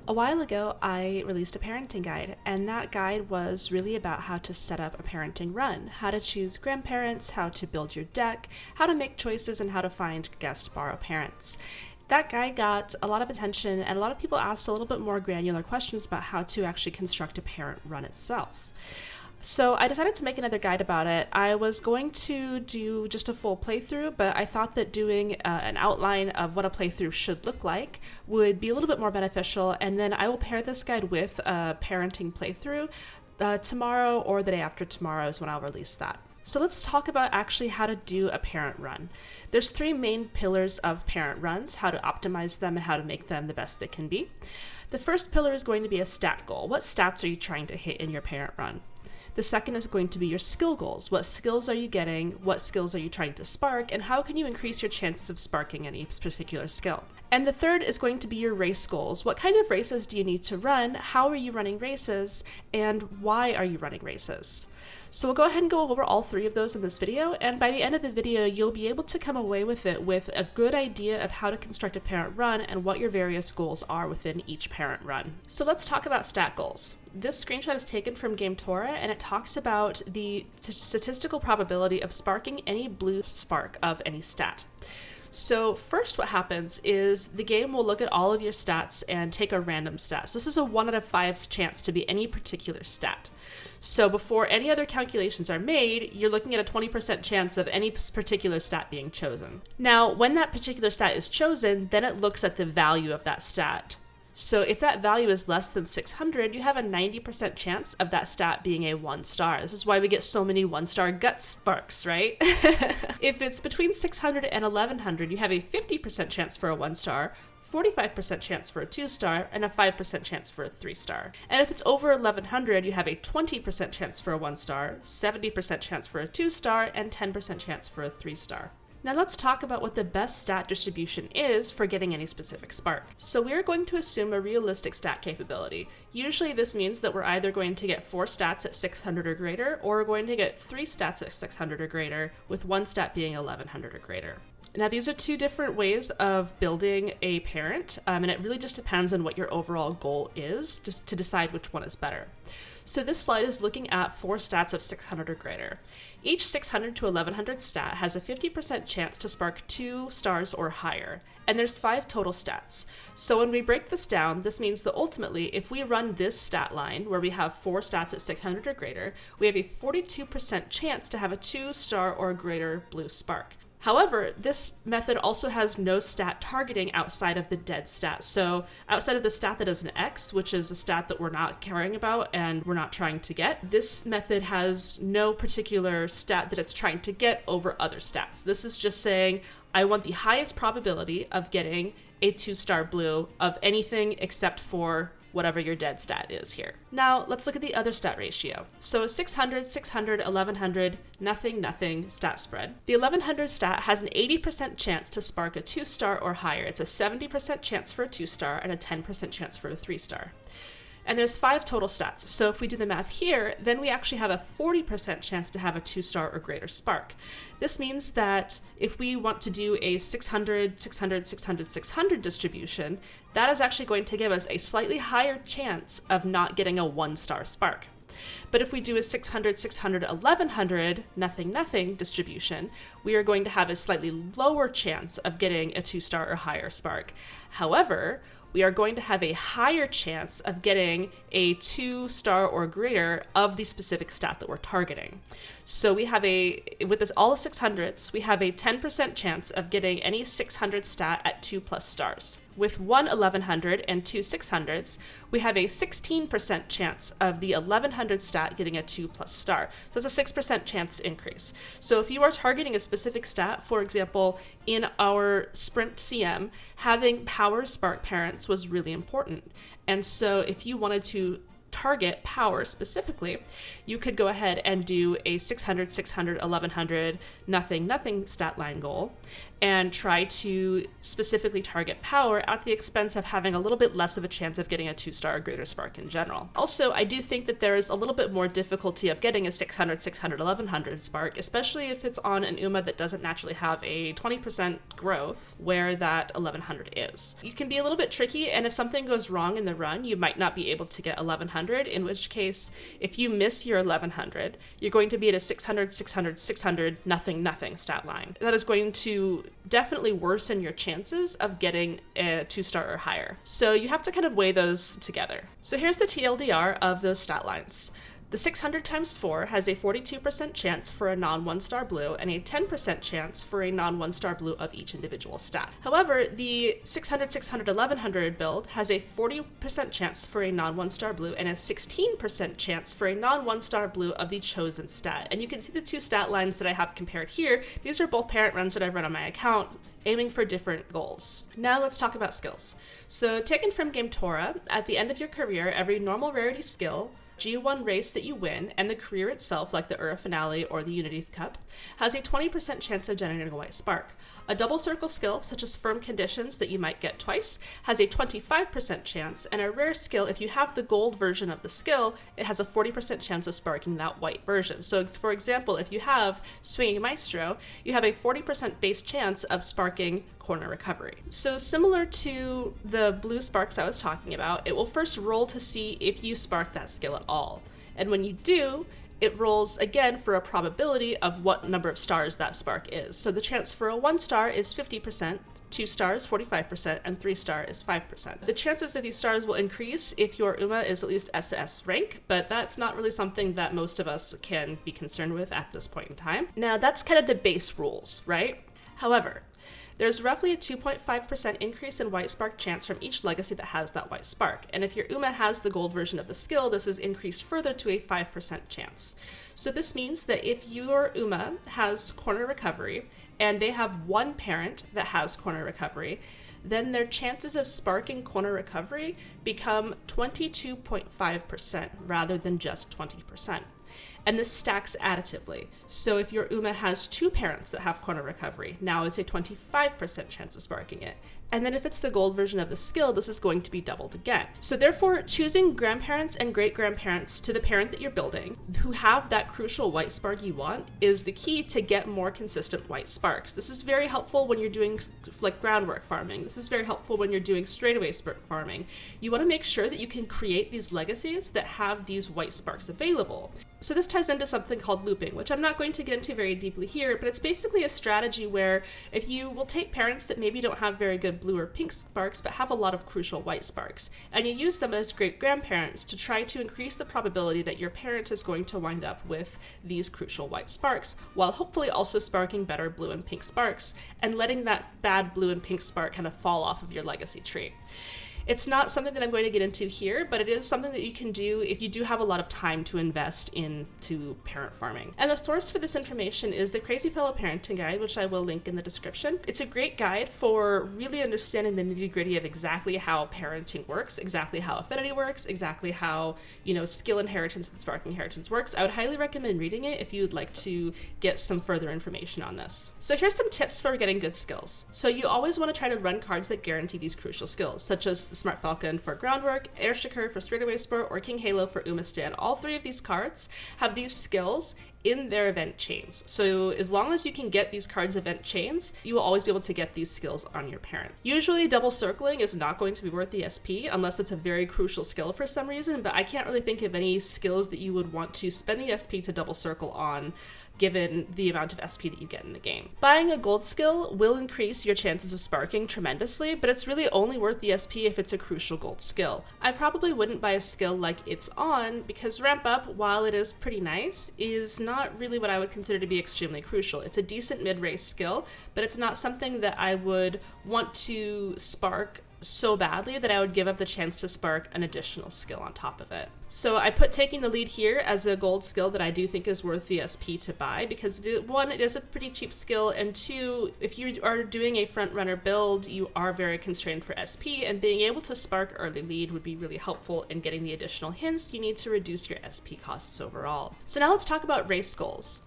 A while ago, I released a parenting guide, and that guide was really about how to set up a parenting run, how to choose grandparents, how to build your deck, how to make choices, and how to find guest borrow parents. That guide got a lot of attention, and a lot of people asked a little bit more granular questions about how to actually construct a parent run itself. So I decided to make another guide about it. I was going to do just a full playthrough, but I thought that doing an outline of what a playthrough should look like would be a little bit more beneficial, and then I will pair this guide with a parenting playthrough tomorrow or the day after tomorrow is when I'll release that. So let's talk about actually how to do a parent run. There's three main pillars of parent runs: how to optimize them and how to make them the best they can be. The first pillar is going to be a stat goal. What stats are you trying to hit in your parent run? The second is going to be your skill goals. What skills are you getting? What skills are you trying to spark? And how can you increase your chances of sparking any particular skill? And the third is going to be your race goals. What kind of races do you need to run? How are you running races? And why are you running races? So we'll go ahead and go over all three of those in this video, and by the end of the video, you'll be able to come away with it with a good idea of how to construct a parent run and what your various goals are within each parent run. So let's talk about stat goals. This screenshot is taken from GameTora, and it talks about the statistical probability of sparking any blue spark of any stat. So first what happens is the game will look at all of your stats and take a random stat. So this is a 1 out of 5 chance to be any particular stat. So before any other calculations are made, you're looking at a 20% chance of any particular stat being chosen. Now, when that particular stat is chosen, then it looks at the value of that stat. So if that value is less than 600, you have a 90% chance of that stat being a 1 star. This is why we get so many 1-star gut sparks, right? If it's between 600 and 1100, you have a 50% chance for a 1 star, 45% chance for a 2 star, and a 5% chance for a 3 star. And if it's over 1100, you have a 20% chance for a 1 star, 70% chance for a 2 star, and 10% chance for a 3 star. Now let's talk about what the best stat distribution is for getting any specific spark. So we're going to assume a realistic stat capability. Usually this means that we're either going to get 4 stats at 600 or greater, or we're going to get 3 stats at 600 or greater, with 1 stat being 1100 or greater. Now these are 2 different ways of building a parent, and it really just depends on what your overall goal is to decide which one is better. So this slide is looking at 4 stats of 600 or greater. Each 600 to 1100 stat has a 50% chance to spark 2 stars or higher, and there's 5 total stats. So when we break this down, this means that ultimately, if we run this stat line, where we have 4 stats at 600 or greater, we have a 42% chance to have a 2 star or greater blue spark. However, this method also has no stat targeting outside of the dead stat. So outside of the stat that is an X, which is a stat that we're not caring about and we're not trying to get, this method has no particular stat that it's trying to get over other stats. This is just saying, I want the highest probability of getting a 2-star blue of anything except for whatever your dead stat is here. Now, let's look at the other stat ratio. So a 600, 600, 1100, nothing, nothing stat spread. The 1100 stat has an 80% chance to spark a 2-star or higher. It's a 70% chance for a 2-star and a 10% chance for a 3-star. And there's 5 total stats. So if we do the math here, then we actually have a 40% chance to have a 2-star or greater spark. This means that if we want to do a 600, 600, 600, 600 distribution, that is actually going to give us a slightly higher chance of not getting a 1-star spark. But if we do a 600, 600, 1100, nothing, nothing distribution, we are going to have a slightly lower chance of getting a 2-star or higher spark. However, we are going to have a higher chance of getting a 2-star or greater of the specific stat that we're targeting. So we have with this all the 600s, we have a 10% chance of getting any 600 stat at 2+ stars. With 1 1100 and 2 600s, we have a 16% chance of the 1100 stat getting a 2+ star. So that's a 6% chance increase. So if you are targeting a specific stat, for example, in our Sprint CM, having power spark parents was really important. And so if you wanted to target power specifically, you could go ahead and do a 600, 600, 1100, nothing, nothing stat line goal, and try to specifically target power at the expense of having a little bit less of a chance of getting a 2-star or greater spark in general. Also, I do think that there is a little bit more difficulty of getting a 600, 600, 1100 spark, especially if it's on an UMA that doesn't naturally have a 20% growth where that 1100 is. You can be a little bit tricky, and if something goes wrong in the run, you might not be able to get 1100, in which case, if you miss your 1100, you're going to be at a 600, 600, 600, nothing, nothing stat line. That is going to definitely worsen your chances of getting a 2-star or higher. So you have to kind of weigh those together. So here's the TLDR of those stat lines. The 600 times 4 has a 42% chance for a non-1-star blue and a 10% chance for a non-1-star blue of each individual stat. However, the 600, 600, 1100 build has a 40% chance for a non-1-star blue and a 16% chance for a non-1-star blue of the chosen stat. And you can see the two stat lines that I have compared here. These are both parent runs that I've run on my account, aiming for different goals. Now let's talk about skills. So taken from Game Tora, at the end of your career, every normal rarity skill, G1 race that you win, and the career itself, like the Ura Finale or the Unity Cup, has a 20% chance of generating a white spark. A double circle skill, such as Firm Conditions that you might get twice, has a 25% chance, and a rare skill, if you have the gold version of the skill, it has a 40% chance of sparking that white version. So for example, if you have Swinging Maestro, you have a 40% base chance of sparking Corner Recovery. So similar to the blue sparks I was talking about, it will first roll to see if you spark that skill at all. And when you do, it rolls again for a probability of what number of stars that spark is. So the chance for a 1-star is 50%, 2 stars 45%, and 3 star is 5%. The chances of these stars will increase if your UMA is at least SS rank, but that's not really something that most of us can be concerned with at this point in time. Now that's kind of the base rules, right? However, there's roughly a 2.5% increase in white spark chance from each legacy that has that white spark. And if your UMA has the gold version of the skill, this is increased further to a 5% chance. So this means that if your UMA has Corner Recovery and they have one parent that has Corner Recovery, then their chances of sparking Corner Recovery become 22.5% rather than just 20%. And this stacks additively. So if your UMA has two parents that have Corner Recovery, now it's a 25% chance of sparking it. And then if it's the gold version of the skill, this is going to be doubled again. So therefore, choosing grandparents and great-grandparents to the parent that you're building who have that crucial white spark you want is the key to get more consistent white sparks. This is very helpful when you're doing like groundwork farming. This is very helpful when you're doing straightaway spark farming. You want to make sure that you can create these legacies that have these white sparks available. So this ties into something called looping, which I'm not going to get into very deeply here, but it's basically a strategy where if you will take parents that maybe don't have very good blue or pink sparks, but have a lot of crucial white sparks, and you use them as great-grandparents to try to increase the probability that your parent is going to wind up with these crucial white sparks, while hopefully also sparking better blue and pink sparks, and letting that bad blue and pink spark kind of fall off of your legacy tree. It's not something that I'm going to get into here, but it is something that you can do if you do have a lot of time to invest into parent farming. And the source for this information is the Crazy Fellow Parenting Guide, which I will link in the description. It's a great guide for really understanding the nitty-gritty of exactly how parenting works, exactly how Affinity works, exactly how, skill inheritance and spark inheritance works. I would highly recommend reading it if you would like to get some further information on this. So here's some tips for getting good skills. So you always want to try to run cards that guarantee these crucial skills, such as the Smart Falcon for groundwork, Air Shakur for straightaway spurt, or King Halo for UMA stand. All three of these cards have these skills in their event chains. So as long as you can get these cards event chains, you will always be able to get these skills on your parent. Usually double circling is not going to be worth the SP unless it's a very crucial skill for some reason, but I can't really think of any skills that you would want to spend the SP to double circle on given the amount of SP that you get in the game. Buying a gold skill will increase your chances of sparking tremendously, but it's really only worth the SP if it's a crucial gold skill. I probably wouldn't buy a skill like It's On because Ramp Up, while it is pretty nice, is not really what I would consider to be extremely crucial. It's a decent mid-race skill, but it's not something that I would want to spark so badly that I would give up the chance to spark an additional skill on top of it. So I put taking the lead here as a gold skill that I do think is worth the SP to buy, because one, it is a pretty cheap skill, and two, if you are doing a front runner build, you are very constrained for SP, and being able to spark early lead would be really helpful in getting the additional hints you need to reduce your SP costs overall. So now let's talk about race goals.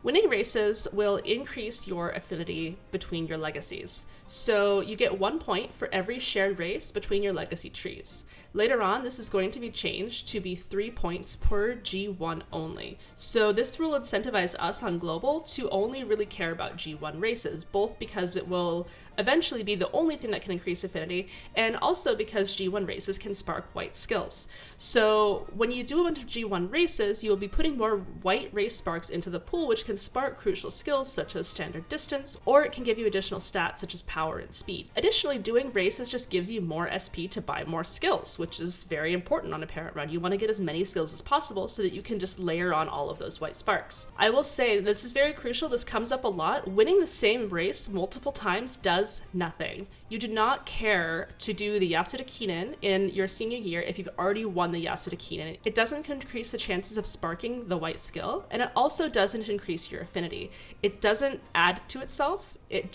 Winning races will increase your affinity between your legacies. So you get 1 point for every shared race between your legacy trees. Later on, this is going to be changed to be 3 points per G1 only. So this will incentivize us on Global to only really care about G1 races, both because it will eventually be the only thing that can increase affinity, and also because G1 races can spark white skills. So when you do a bunch of G1 races, you'll be putting more white race sparks into the pool, which can spark crucial skills such as standard distance, or it can give you additional stats such as power and speed. Additionally, doing races just gives you more SP to buy more skills, which is very important on a parent run. You want to get as many skills as possible so that you can just layer on all of those white sparks. I will say this is very crucial. This comes up a lot. Winning the same race multiple times does nothing. You do not care to do the Yasuda Kinen in your senior year if you've already won the Yasuda Kinen. It doesn't increase the chances of sparking the white skill, and it also doesn't increase your affinity. It doesn't add to itself. It's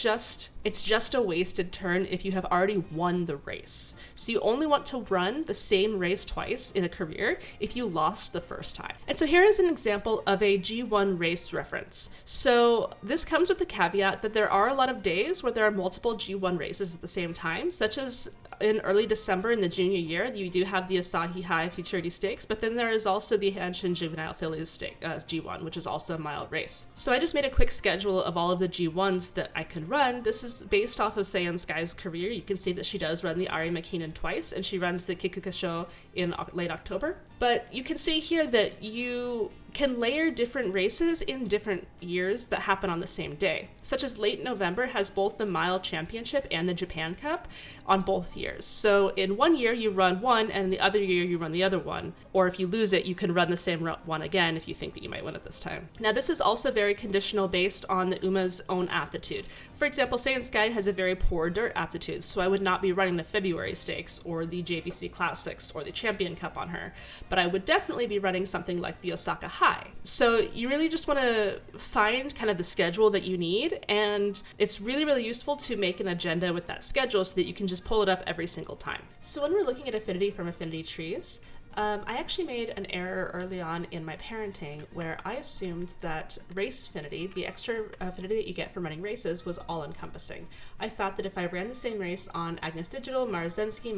just a wasted turn if you have already won the race. So you only want to run the same race twice in a career if you lost the first time. And so here is an example of a G1 race reference. So this comes with the caveat that there are a lot of days where there are multiple G1 races at the same time, such as in early December in the junior year, you do have the Asahi High Futurity Stakes, but then there is also the Hanshin Juvenile Phillies Stake, G1, which is also a mile race. So I just made a quick schedule of all of the G1s that I could run. This is based off of Seiyan Sky's career. You can see that she does run the Arima Kinen twice, and she runs the Kikukasho in late October. But you can see here that you can layer different races in different years that happen on the same day, such as late November has both the Mile Championship and the Japan Cup on both years. So in one year you run one, and the other year you run the other one. Or if you lose it, you can run the same one again if you think that you might win it this time. Now this is also very conditional based on the Uma's own aptitude. For example, Seiyan Sky has a very poor dirt aptitude, so I would not be running the February Stakes or the JBC Classics or the Champion Cup on her, but I would definitely be running something like the Osaka High. So you really just want to find kind of the schedule that you need, and it's really, really useful to make an agenda with that schedule so that you can just pull it up every single time. So when we're looking at affinity from affinity trees, I actually made an error early on in my parenting where I assumed that race affinity, the extra affinity that you get from running races, was all-encompassing. I thought that if I ran the same race on Agnes Digital, Marzensky,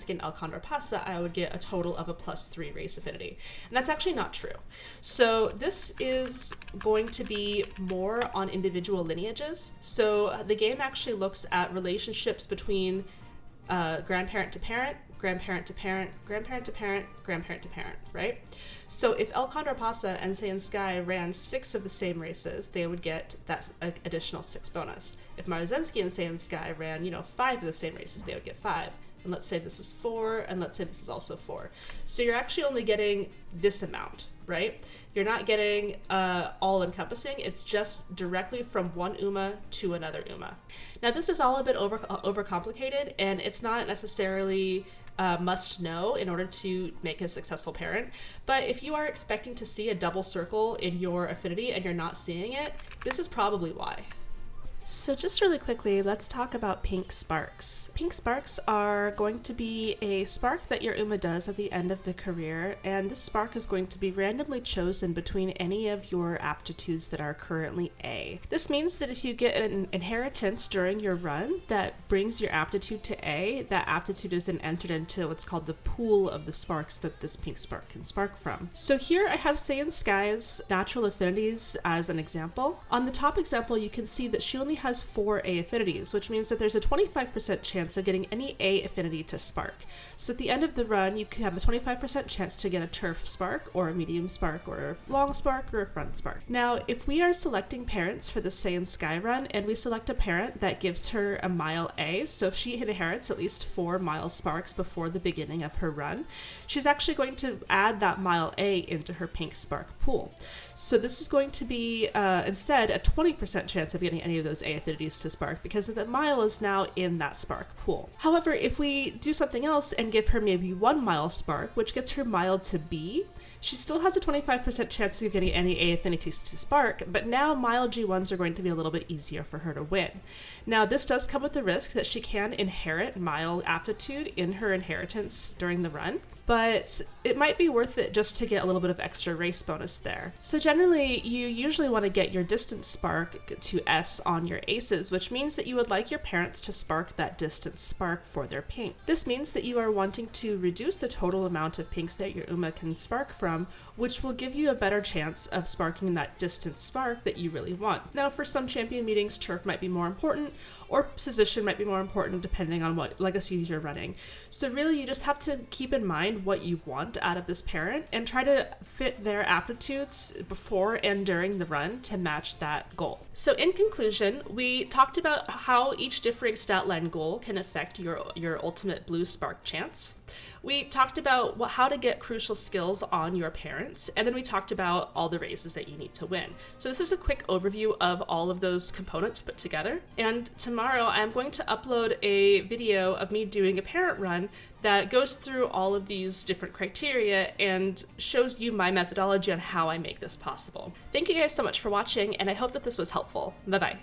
and El Condorpasa, I would get a total of a +3 race affinity. And that's actually not true. So this is going to be more on individual lineages. So the game actually looks at relationships between grandparent to parent, grandparent to parent, grandparent to parent, grandparent to parent, right? So if El Condorpasa and Seiyan Sky ran 6 of the same races, they would get that additional 6 bonus. If Marzensky and Seiyan Sky ran, 5 of the same races, they would get 5. And let's say this is 4, and let's say this is also 4. So you're actually only getting this amount, right? You're not getting all-encompassing. It's just directly from one Uma to another Uma. Now, this is all a bit overcomplicated, and it's not necessarily must know in order to make a successful parent. But if you are expecting to see a double circle in your affinity and you're not seeing it, this is probably why. So just really quickly, let's talk about pink sparks. Pink sparks are going to be a spark that your Uma does at the end of the career, and this spark is going to be randomly chosen between any of your aptitudes that are currently A. This means that if you get an inheritance during your run that brings your aptitude to A, that aptitude is then entered into what's called the pool of the sparks that this pink spark can spark from. So here I have Seiyan Sky's natural affinities as an example. On the top example, you can see that she only has 4 A affinities, which means that there's a 25% chance of getting any A affinity to spark. So at the end of the run, you can have a 25% chance to get a turf spark, or a medium spark, or a long spark, or a front spark. Now, if we are selecting parents for the Seiyan Sky run, and we select a parent that gives her a mile A, so if she inherits at least 4 mile sparks before the beginning of her run, she's actually going to add that mile A into her pink spark pool. So this is going to be instead a 20% chance of getting any of those A affinities to spark because the mile is now in that spark pool. However, if we do something else and give her maybe 1 mile spark, which gets her mile to B, she still has a 25% chance of getting any A affinities to spark, but now mile G1s are going to be a little bit easier for her to win. Now, this does come with the risk that she can inherit mile aptitude in her inheritance during the run, but it might be worth it just to get a little bit of extra race bonus there. So generally, you usually want to get your distance spark to S on your aces, which means that you would like your parents to spark that distance spark for their pink. This means that you are wanting to reduce the total amount of pinks that your Uma can spark from, which will give you a better chance of sparking that distance spark that you really want. Now, for some champion meetings, turf might be more important, or position might be more important depending on what legacies you're running. So really, you just have to keep in mind what you want out of this parent and try to fit their aptitudes before and during the run to match that goal. So in conclusion, we talked about how each differing stat line goal can affect your ultimate blue spark chance. We talked about how to get crucial skills on your parents, and then we talked about all the races that you need to win. So this is a quick overview of all of those components put together, and tomorrow I'm going to upload a video of me doing a parent run that goes through all of these different criteria and shows you my methodology on how I make this possible. Thank you guys so much for watching, and I hope that this was helpful. Bye-bye.